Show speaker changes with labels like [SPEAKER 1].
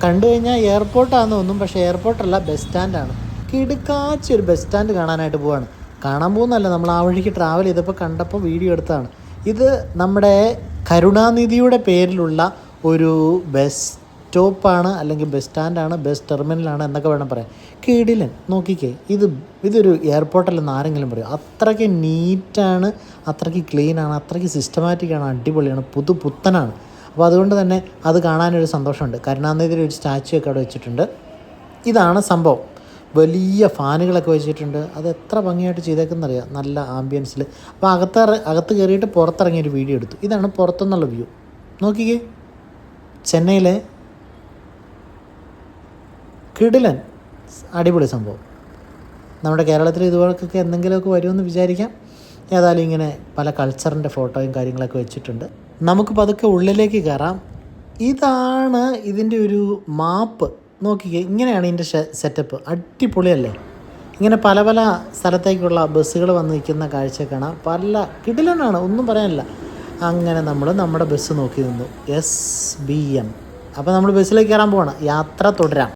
[SPEAKER 1] കണ്ടു കഴിഞ്ഞാൽ എയർപോർട്ടാണെന്ന് തോന്നും, പക്ഷേ എയർപോർട്ടല്ല, ബസ് സ്റ്റാൻഡാണ്. കിടുക്കാച്ചി ഒരു ബസ് സ്റ്റാൻഡ് കാണാനായിട്ട് പോവാണ്. കാണാൻ പോകുന്നതല്ല, നമ്മൾ ആ വഴിക്ക് ട്രാവൽ ചെയ്തപ്പോൾ കണ്ടപ്പോൾ വീഡിയോ എടുത്തതാണ്. ഇത് നമ്മുടെ കരുണാനിധിയുടെ പേരിലുള്ള ഒരു ബസ് സ്റ്റോപ്പാണ്, അല്ലെങ്കിൽ ബസ് സ്റ്റാൻഡാണ്, ബസ് ടെർമിനലാണ് എന്നൊക്കെ വേണം പറയാം. കിടിലൻ, നോക്കിക്കേ, ഇതൊരു എയർപോർട്ടല്ലെന്ന് ആരെങ്കിലും പറയും. അത്രയ്ക്ക് നീറ്റാണ്, അത്രയ്ക്ക് ക്ലീനാണ്, അത്രയ്ക്ക് സിസ്റ്റമാറ്റിക്കാണ്, അടിപൊളിയാണ്, പുത്തനാണ്. അപ്പോൾ അതുകൊണ്ട് തന്നെ അത് കാണാനൊരു സന്തോഷമുണ്ട്. കരുണാനിധിയുടെ ഒരു സ്റ്റാച്ചു ഒക്കെ അവിടെ വെച്ചിട്ടുണ്ട്. ഇതാണ് സംഭവം. വലിയ ഫാനുകളൊക്കെ വെച്ചിട്ടുണ്ട്. അത് എത്ര ഭംഗിയായിട്ട് ചെയ്തേക്കെന്നറിയാം, നല്ല ആംബിയൻസിൽ. അപ്പോൾ അകത്ത് കയറിയിട്ട് പുറത്തിറങ്ങിയൊരു വീഡിയോ എടുത്തു. ഇതാണ് പുറത്തുനിന്നുള്ള വ്യൂ. നോക്കിക്കേ, ചെന്നൈയിലെ കിടിലൻ അടിപൊളി സംഭവം. നമ്മുടെ കേരളത്തിൽ ഇതുപോലൊക്കെ എന്തെങ്കിലുമൊക്കെ വരുമെന്ന് വിചാരിക്കാം. ഏതായാലും ഇങ്ങനെ പല കൾച്ചറിൻ്റെ ഫോട്ടോയും കാര്യങ്ങളൊക്കെ വെച്ചിട്ടുണ്ട്. നമുക്ക് പതുക്കെ ഉള്ളിലേക്ക് കയറാം. ഇതാണ് ഇതിൻ്റെ ഒരു മാപ്പ്. നോക്കിക്കേ, ഇങ്ങനെയാണ് ഇതിൻ്റെ സെറ്റപ്പ്. അടിപൊളിയല്ലേ? ഇങ്ങനെ പല പല സ്ഥലത്തേക്കുള്ള ബസ്സുകൾ വന്ന് നിൽക്കുന്ന കാഴ്ച കാണാം. പല കിടിലനാണ്, ഒന്നും പറയാനില്ല. അങ്ങനെ നമ്മൾ നമ്മുടെ ബസ് നോക്കി നിന്നു, SBM. അപ്പോൾ നമ്മൾ ബസ്സിലേക്ക് കയറാൻ പോവാണ്. യാത്ര തുടരാം.